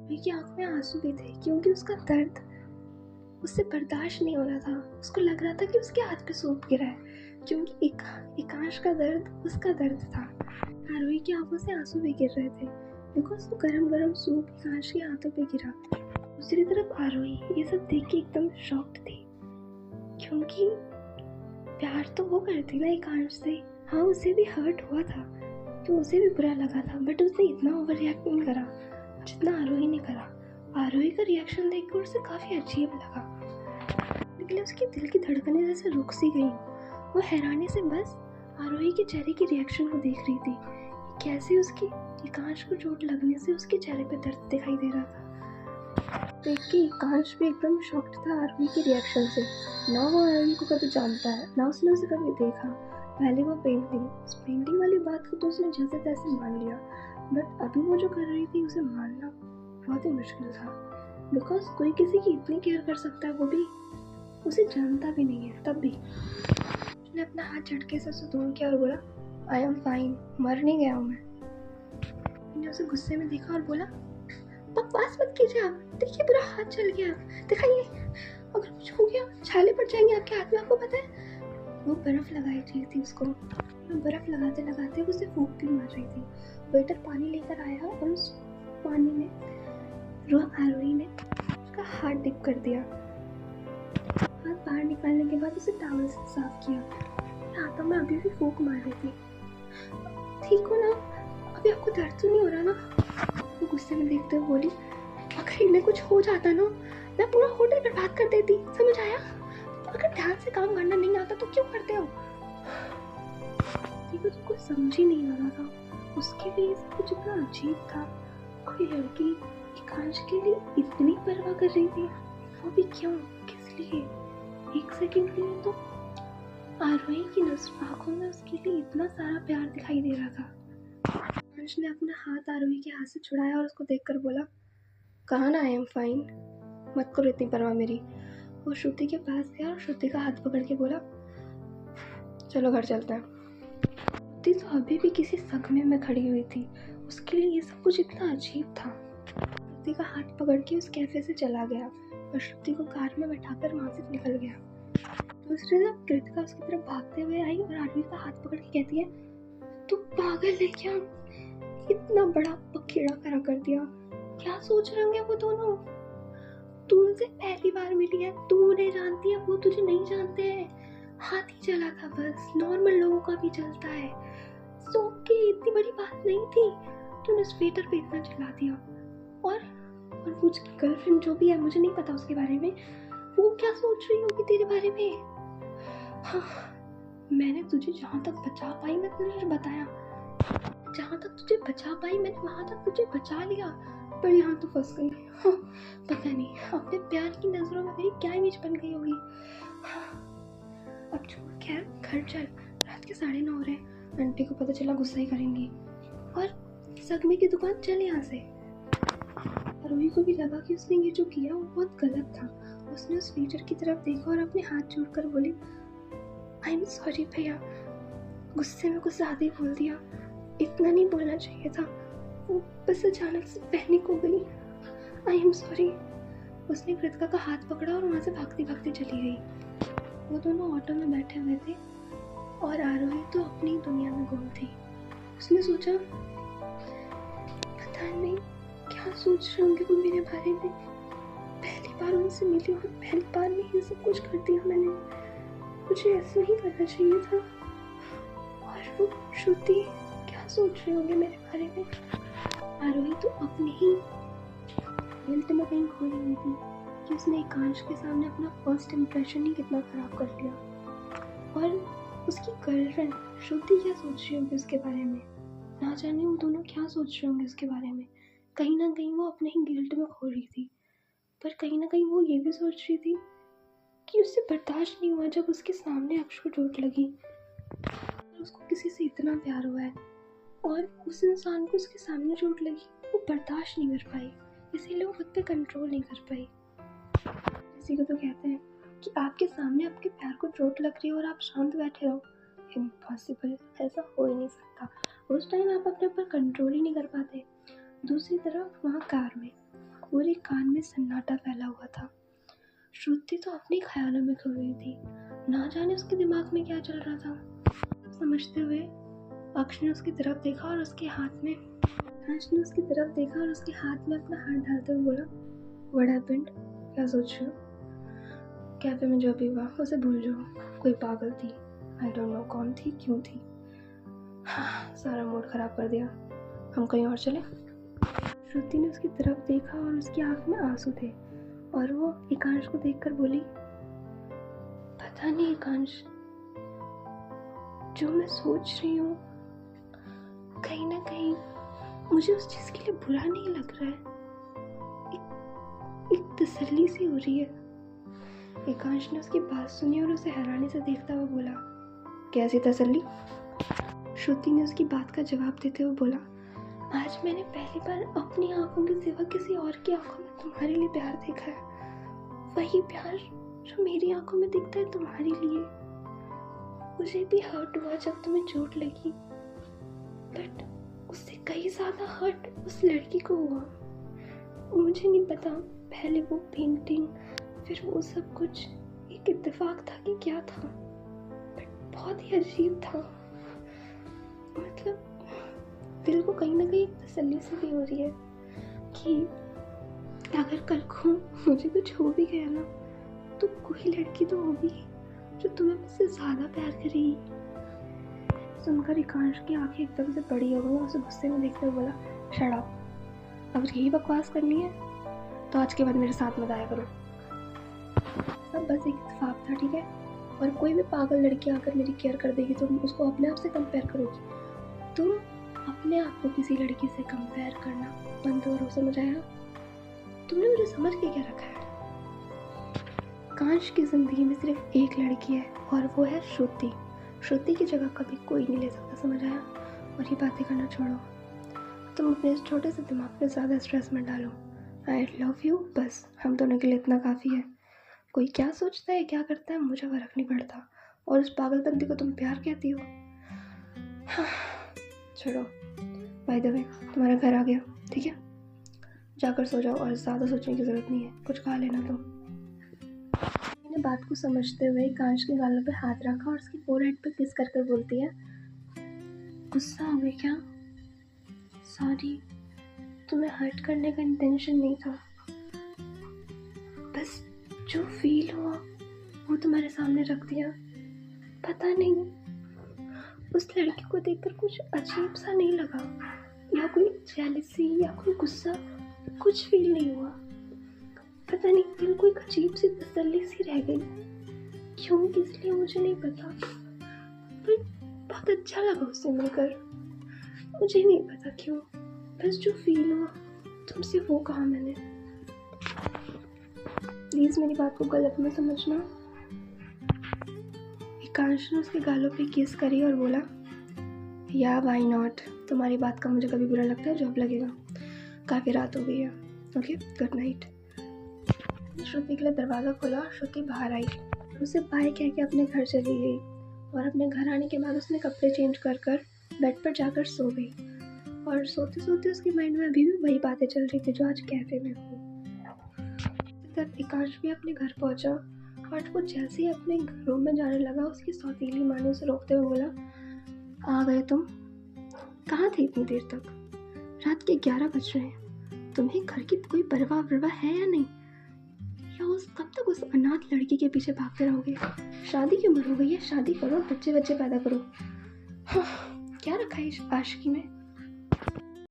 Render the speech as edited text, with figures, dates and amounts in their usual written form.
RV की आंख में आंसू भी थे क्योंकि उसका दर्द उससे बर्दाश्त नहीं हो रहा था। उसको लग रहा था कि उसके हाथ पे सूप गिरा है क्योंकि एकांश का दर्द उसका दर्द था। आरोही की आंखों से आंसू भी गिर रहे थे बिकॉज वो गरम गरम सूप एकांश के हाथों पे गिरा। दूसरी तरफ आरोही ये सब देख के एकदम शॉक्ड थी क्योंकि प्यार तो वो करती ना एकांश से। हाँ, उसे भी हर्ट हुआ था तो उसे भी बुरा लगा था, बट उसने इतना ओवर रिएक्ट नहीं करा जितना आरोही ने करा। आरोही का रिएक्शन देखकर उसे काफ़ी अजीब लगा, लेकिन उसके दिल की धड़कनें जैसे रुक सी गई। वो हैरानी से बस आरोही के चेहरे की रिएक्शन को देख रही थी, कैसे उसकी एकांश को चोट लगने से उसके चेहरे पे दर्द दिखाई दे रहा था। देख के एकांश भी एकदम शॉक्ड था आरोही के रिएक्शन से। ना वो आरोही को कभी जानता है, ना उसने उसे कभी देखा। पहले वो पेंटिंग वाली बात को तो उसने जैसे तैसे मान लिया, बट अभी वो जो कर रही थी उसे मानना बहुत ही मुश्किल था बिकॉज कोई किसी की इतनी केयर कर सकता है, वो भी उसे जानता भी नहीं है। तब भी उसने अपना हाथ झटके से उसे दूर किया और बोला, आई एम फाइन, मर नहीं गया हूँ मैं। मैंने उसे गुस्से में देखा और बोला, बकवास मत कीजिए आप, देखिए पूरा हाथ जल गया, दिखाइए, अगर कुछ हो गया छाले पड़ जाएंगे आपके हाथ में, आपको पता है। वो बर्फ लगाई रही थी उसको, बर्फ लगाते लगाते उसे फूंक भी मार रही थी। वेटर पानी लेकर आया और उस पानी में आरोही ने उसका हाथ डिप कर दिया। हाथ बाहर निकालने के बाद उसे टॉवल से साफ किया। हाथों में अभी भी फूंक मार रही थी। ठीक हो ना, अभी आपको दर्द तो नहीं हो रहा ना? वो गुस्से में देखते हुए बोली, अगर इन्हें कुछ हो जाता ना, मैं पूरा होटल बर्बाद कर देती, समझ आया? अगर ध्यान से काम करना नहीं आता तो क्यों करते हो? देखो, तो कुछ समझ ही नहीं आ रहा था। उसके लिए सब कुछ इतना अजीब था। कोई लड़की एकांश के लिए इतनी परवाह कर रही थी, वो भी क्यों, किस लिए? एक सेकंड के लिए तो आरोही की आंखों में उसके लिए इतना सारा प्यार दिखाई दे रहा था। एकांश ने अपना हाथ आरोही के हाथ से छुड़ाया और उसको देखकर बोला, कहा ना आई एम फाइन, मत करो इतनी परवाह मेरी। वो श्रुति के पास गया और श्रुति का हाथ पकड़ के बोला, चलो घर चलते हैं। श्रुति तो अभी भी किसी सदमे में खड़ी हुई थी। उसके लिए ये सब कुछ इतना अजीब था। श्रुति का हाथ पकड़ के उस कैफे से चला गया और श्रुति को कार में बैठाकर वहां से निकल गया। दूसरी तरफ कृतिका उसकी तरफ भागते हुए आई और आरवी का हाथ पकड़ के कहती है, तू पागल है क्या? इतना बड़ा पखेड़ा खड़ा कर दिया, क्या सोच रहे होंगे वो दोनों? तू उनसे पहली बार मिली है, तू उन्हें जानती है, वो तुझे नहीं जानते हैं। हाथ ही चला था बस, नॉर्मल लोगों का भी चलता है। सो के इतनी बड़ी बात नहीं थी, तूने स्वेटर पे इतना चला दिया। और वो उसकी गर्लफ्रेंड जो भी है, मुझे नहीं पता उसके बारे में, वो क्या सोच रही होगी तेरे बारे में? हाँ, मैंने तुझे जहाँ तक बचा पाई मैं तुझे बताया, जहाँ तक तुझे बचा पाई मैंने वहाँ तक तुझे बचा लिया, पर यहाँ तो फंस गई। हाँ, पता नहीं अपने प्यार की नजरों में मेरी क्या इमेज बन गई होगी। हाँ, अब छोड़, खैर घर चल, रात के 9:30 हो रहे हैं, आंटी को पता चला गुस्सा ही करेंगी। और सगमे की दुकान चल यहाँ से। रोही को भी लगा कि उसने ये जो किया वो बहुत गलत था। उसने उस वेटर की तरफ देखा और अपने हाथ जोड़कर बोली, आई एम सॉरी भैया, गुस्से में कुछ ज्यादा ही बोल दिया, इतना नहीं बोलना चाहिए था, वो बस अचानक से पैनिक हो गई, आई एम सॉरी। उसने कृतिका का हाथ पकड़ा और वहां से भागती भागती चली गई। वो दोनों ऑटो में बैठे हुए थे और आरोही तो अपनी दुनिया में गुम थी। उसने सोचा, पता नहीं क्या सोच रहे होंगे वो मेरे बारे में। पहली बार उनसे मिली और पहली बार में ये सब कुछ कर दिया मैंने, मुझे ऐसा ही करना चाहिए था। और वो श्रुति क्या सोच रहे होंगे मेरे बारे में। आरोही तो अपने ही गिल्ट में कहीं खोई हुई थी कि उसने एकांश के सामने अपना फर्स्ट इम्प्रेशन ही कितना खराब कर दिया। और उसकी गर्लफ्रेंड श्रुति क्या सोच रही होगी उसके बारे में, ना जाने वो दोनों क्या सोच रहे होंगे उसके बारे में। कहीं ना कहीं वो अपने ही गिल्ट में खो रही थी, पर कहीं ना कहीं वो ये भी सोच रही थी कि उससे बर्दाश्त नहीं हुआ जब उसके सामने अक्ष को चोट लगी। उसको किसी से इतना प्यार हुआ है और उस इंसान को उसके सामने चोट लगी, वो बर्दाश्त नहीं कर पाई, इसीलिए वो खुद पे कंट्रोल नहीं कर पाई। इसी को तो कहते हैं कि आपके सामने आपके प्यार को चोट लग रही है और आप शांत बैठे रहो, इम्पॉसिबल, ऐसा हो ही नहीं सकता। उस टाइम आप अपने ऊपर कंट्रोल ही नहीं कर पाते। दूसरी तरफ वहाँ कार में पूरे कान में सन्नाटा फैला हुआ था। श्रुति तो अपने ख्यालों में खो गई थी। ना जाने उसके दिमाग में क्या चल रहा था। समझते हुए अक्ष ने उसकी तरफ देखा और उसके हाथ में अपना हाथ डालते हुए बोला, व्हाट हैपेंड? क्या सोच रहे हो? कैफे में जो भी हुआ उसे भूल जाओ। कोई पागल थी, आई डोंट नो कौन थी, क्यों थी। सारा मूड खराब कर दिया। हम कहीं और चले? श्रुति ने उसकी तरफ देखा और उसकी आंख में आंसू थे और वो एकांश को देखकर बोली, पता नहीं एकांश, जो मैं सोच रही हूँ कहीं ना कहीं मुझे उस चीज के लिए बुरा नहीं लग रहा है। एक तसल्ली सी हो रही है। एकांश ने उसकी बात सुनी और उसे हैरानी से देखता हुआ बोला, कैसी तसल्ली? श्रुति ने उसकी बात का जवाब देते हुए बोला, आज मैंने पहली बार अपनी आंखों के सिवा किसी और की आंखों में तुम्हारे लिए प्यार देखा है। वही प्यार जो मेरी आंखों में दिखता है तुम्हारे लिए। मुझे भी हर्ट हुआ जब तुम्हें चोट लगी, बट उससे कई ज्यादा हर्ट उस लड़की को हुआ। मुझे नहीं पता पहले वो पेंटिंग फिर वो सब कुछ एक इत्तेफाक था कि क्या था, बट बहुत ही अजीब था। मतलब दिल को कहीं ना कहीं तसल्ली सी भी हो रही है कि अगर कल को मुझे कुछ हो भी गया ना, तो कोई लड़की तो होगी जो तुम्हें मुझसे ज्यादा प्यार करेगी। सुनकर एकांश की आंखें एकदम से बड़ी हो गई और उसे गुस्से में देखते हुए बोला, शट अप। अगर यही बकवास करनी है तो आज के बाद मेरे साथ मत आया करो। सब बस एक इत्तेफाक था, ठीक है? और कोई भी पागल लड़की आकर मेरी केयर कर देगी तो तुम उसको अपने आप से कंपेयर करोगी। तुम अपने आप को किसी लड़की से कंपेयर करना बंद करो, समझ आया? तुमने मुझे समझ के क्या रखा है? कांश की जिंदगी में सिर्फ एक लड़की है और वो है श्रुति। श्रुति की जगह कभी कोई नहीं ले सकता, समझ आया? और ये बातें करना छोड़ो। तुम अपने इस छोटे से दिमाग पे ज़्यादा स्ट्रेस मत डालो। आई लव यू, बस हम दोनों के लिए इतना काफ़ी है। कोई क्या सोचता है क्या करता है मुझे फर्क नहीं पड़ता। और उस पागल बंदी को तुम प्यार कहती हो? हाँ, छोड़ो। बाय द वे, तुम्हारा घर आ गया, ठीक है? जाकर सो जाओ और ज़्यादा सोचने की ज़रूरत नहीं है। कुछ खा लेना तुम। मैंने बात को समझते हुए कांच के गालों पे हाथ रखा और उसकी फोरहेड पे किस कर कर बोलती है, गुस्सा हो गई क्या? सॉरी, तुम्हें हर्ट करने का इंटेंशन नहीं था। बस जो फील हुआ वो तुम्हारे सामने रख दिया। पता नहीं, उस लड़की को देखकर कुछ अजीब सा नहीं लगा, या कोई जेलसी या कोई गुस्सा, कुछ फील नहीं हुआ। पता नहीं, दिल को एक अजीब सी तसल्ली सी रह गई। क्यों, किस लिए मुझे नहीं पता, पर बहुत अच्छा लगा उससे मिलकर। मुझे नहीं पता क्यों, बस जो फील हुआ तुमसे वो कहा मैंने। प्लीज मेरी बात को गलत मत समझना। एकांश ने उसके गालों पे किस करी और बोला, या व्हाई नॉट। तुम्हारी बात का मुझे कभी बुरा लगता है जो अब लगेगा। काफ़ी रात हो गई है, ओके, गुड नाइट। श्रुति के लिए दरवाज़ा खोला और श्रुति बाहर आई। उसे बाय कह के अपने घर चली गई और अपने घर आने के बाद उसने कपड़े चेंज कर कर बेड पर जाकर सो गई। और सोते सोते उसके माइंड में अभी भी वही बातें चल रही थी जो आज कैफे में हुई। एकांश भी अपने घर पहुंचा और वो जैसे ही अपने रूम में जाने लगा, उसकी सौतीली माँ ने उसे रोकते हुए बोला, आ गए तुम? कहाँ थे इतनी देर तक? रात के 11 बज रहे हैं। तुम्हें घर की कोई परवाह वरवाह है या नहीं? या कब तक उस अनाथ लड़की के पीछे भागते रहोगे? शादी की उम्र हो गई है, शादी करो, बच्चे पैदा करो। हाँ, क्या रखा है इस आशिकी में?